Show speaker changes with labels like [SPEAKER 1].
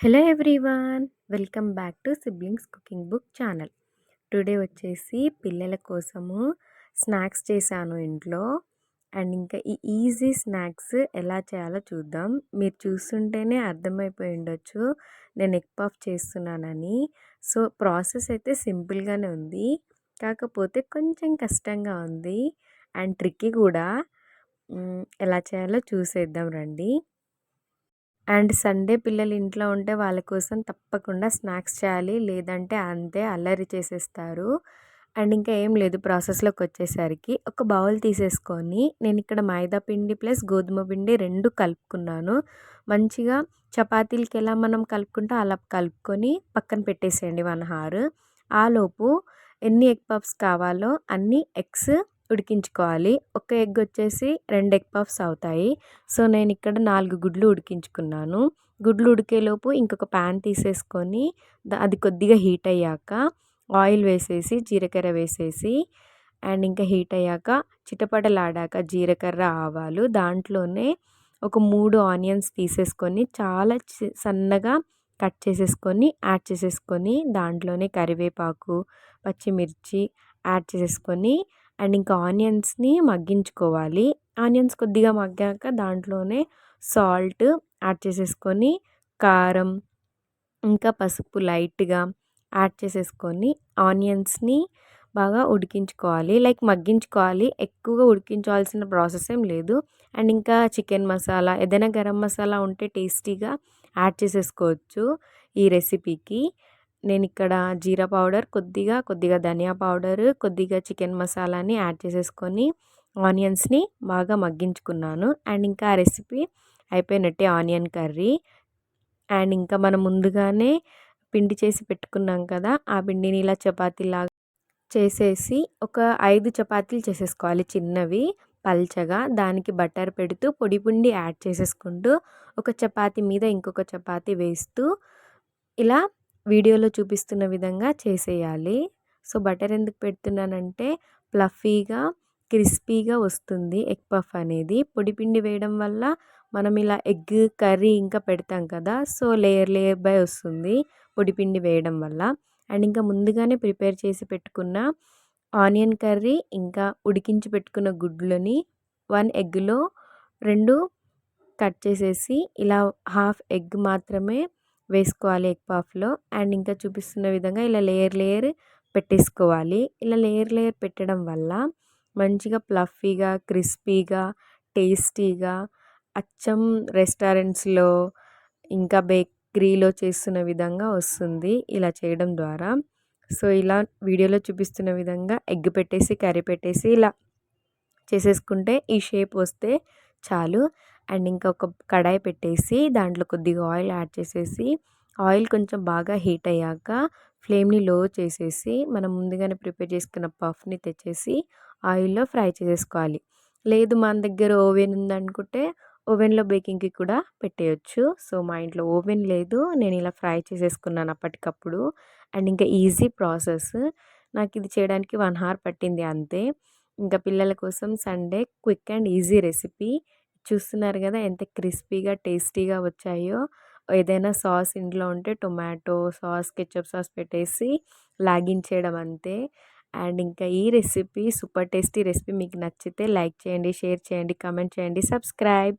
[SPEAKER 1] Hello everyone, welcome back to siblings cooking book channel. Today వచ్చేసి పిల్లల కోసము snacks చేశాను ఇంట్లో. అండ్ ఇంకా ఈ ఈజీ స్నాక్స్ ఎలా చేయాలో చూద్దాం. మీరు చూస్తుంటేనే అర్థమైపోయి ఉండొచ్చు నేను ఎగ్ పఫ్ చేస్తున్నానని. సో ప్రాసెస్ అయితే సింపుల్గానే ఉంది, కాకపోతే కొంచెం కష్టంగా ఉంది అండ్ ట్రిక్కీ కూడా. ఎలా చేయాలో చూసేద్దాం రండి. అండ్ సండే పిల్లలు ఇంట్లో ఉంటే వాళ్ళ కోసం తప్పకుండా స్నాక్స్ చేయాలి, లేదంటే అంతే అల్లరి చేసేస్తారు. అండ్ ఇంకా ఏం లేదు, ప్రాసెస్లోకి వచ్చేసరికి ఒక బౌల్ తీసేసుకొని నేను ఇక్కడ మైదా పిండి ప్లస్ గోధుమ పిండి రెండు కలుపుకున్నాను. మంచిగా చపాతీలకి ఎలా మనం కలుపుకుంటా అలా కలుపుకొని పక్కన పెట్టేసేయండి 1 అవర్. ఆలోపు ఎన్ని ఎగ్ పఫ్స్ కావాలో అన్ని ఎగ్స్ ఉడికించుకోవాలి. ఒక ఎగ్ వచ్చేసి 2 ఎగ్ పఫ్స్ అవుతాయి. సో నేను ఇక్కడ 4 గుడ్లు ఉడికించుకున్నాను. గుడ్లు ఉడికేలోపు ఇంకొక ప్యాన్ తీసేసుకొని అది కొద్దిగా హీట్ అయ్యాక ఆయిల్ వేసేసి జీలకర్ర వేసేసి అండ్ ఇంకా హీట్ అయ్యాక చిటపటలాడాక జీలకర్ర ఆవాలు దాంట్లోనే ఒక 3 ఆనియన్స్ తీసేసుకొని చాలా సన్నగా కట్ చేసేసుకొని యాడ్ చేసేసుకొని దాంట్లోనే కరివేపాకు పచ్చిమిర్చి యాడ్ చేసేసుకొని అండ్ ఇంకా ఆనియన్స్ని మగ్గించుకోవాలి. ఆనియన్స్ కొద్దిగా మగ్గాక దాంట్లోనే సాల్ట్ యాడ్ చేసేసుకొని కారం ఇంకా పసుపు లైట్గా యాడ్ చేసేసుకొని ఆనియన్స్ని బాగా ఉడికించుకోవాలి, లైక్ మగ్గించుకోవాలి. ఎక్కువగా ఉడికించాల్సిన ప్రాసెస్ ఏం లేదు. అండ్ ఇంకా చికెన్ మసాలా ఏదైనా గరం మసాలా ఉంటే టేస్టీగా యాడ్ చేసేసుకోవచ్చు ఈ రెసిపీకి. నేను ఇక్కడ జీరా పౌడర్ కొద్దిగా ధనియా పౌడర్ కొద్దిగా చికెన్ మసాలాని యాడ్ చేసేసుకొని ఆనియన్స్ని బాగా మగ్గించుకున్నాను. అండ్ ఇంకా ఆ రెసిపీ అయిపోయినట్టే ఆనియన్ కర్రీ. అండ్ ఇంకా మనం ముందుగానే పిండి చేసి పెట్టుకున్నాం కదా, ఆ పిండిని ఇలా చపాతీలాగా చేసేసి ఒక 5 చపాతీలు చేసేసుకోవాలి చిన్నవి పల్చగా. దానికి బటర్ పెడుతూ పొడి పిండి యాడ్ చేసేసుకుంటూ ఒక చపాతీ మీద ఇంకొక చపాతీ వేస్తూ ఇలా వీడియోలో చూపిస్తున్న విధంగా చేసేయాలి. సో బటర్ ఎందుకు పెడుతున్నానంటే ఫ్లఫీగా క్రిస్పీగా వస్తుంది ఎగ్ పఫ్ అనేది. పొడిపిండి వేయడం వల్ల మనం ఇలా ఎగ్ కర్రీ ఇంకా పెడతాం కదా, సో లేయర్ బై వస్తుంది పొడిపిండి వేయడం వల్ల. అండ్ ఇంకా ముందుగానే ప్రిపేర్ చేసి పెట్టుకున్న ఆనియన్ కర్రీ ఇంకా ఉడికించి పెట్టుకున్న గుడ్లని 1 ఎగ్లో 2 కట్ చేసేసి ఇలా హాఫ్ ఎగ్ మాత్రమే వేసుకోవాలి ఎగ్ పఫ్లో. అండ్ ఇంకా చూపిస్తున్న విధంగా ఇలా లేయర్ పెట్టేసుకోవాలి. ఇలా లేయర్ పెట్టడం వల్ల మంచిగా ఫ్లఫీగా క్రిస్పీగా టేస్టీగా అచ్చం రెస్టారెంట్స్లో ఇంకా బేకరీలో చేస్తున్న విధంగా వస్తుంది ఇలా చేయడం ద్వారా. సో ఇలా వీడియోలో చూపిస్తున్న విధంగా ఎగ్ పెట్టేసి కర్రీ పెట్టేసి ఇలా చేసేసుకుంటే ఈ షేప్ వస్తే చాలు. అండ్ ఇంకా ఒక కడాయి పెట్టేసి దాంట్లో కొద్దిగా ఆయిల్ యాడ్ చేసేసి ఆయిల్ కొంచెం బాగా హీట్ అయ్యాక ఫ్లేమ్ని లో చేసేసి మనం ముందుగానే ప్రిపేర్ చేసుకున్న పఫ్ని తెచ్చేసి ఆయిల్లో ఫ్రై చేసేసుకోవాలి. లేదు మన దగ్గర ఓవెన్ ఉందనుకుంటే ఓవెన్లో బేకింగ్కి కూడా పెట్టేయచ్చు. సో మా ఇంట్లో ఓవెన్ లేదు, నేను ఇలా ఫ్రై చేసేసుకున్నాను అప్పటికప్పుడు. అండ్ ఇంకా ఈజీ ప్రాసెస్, నాకు ఇది చేయడానికి 1 అవర్ పట్టింది అంతే. ఇంకా పిల్లల కోసం Sunday quick and easy recipe. చూస్తున్నారు కదా ఎంత క్రిస్పీగా టేస్టీగా వచ్చాయో. ఏదైనా సాస్ ఇంట్లో ఉంటే టొమాటో సాస్ కెచప్ సాస్ పెట్టేసి లాగించేయడం అంతే. అండ్ ఇంకా ఈ రెసిపీ సూపర్ టేస్టీ రెసిపీ మీకు నచ్చితే లైక్ చేయండి, షేర్ చేయండి, కామెంట్ చేయండి, సబ్స్క్రైబ్.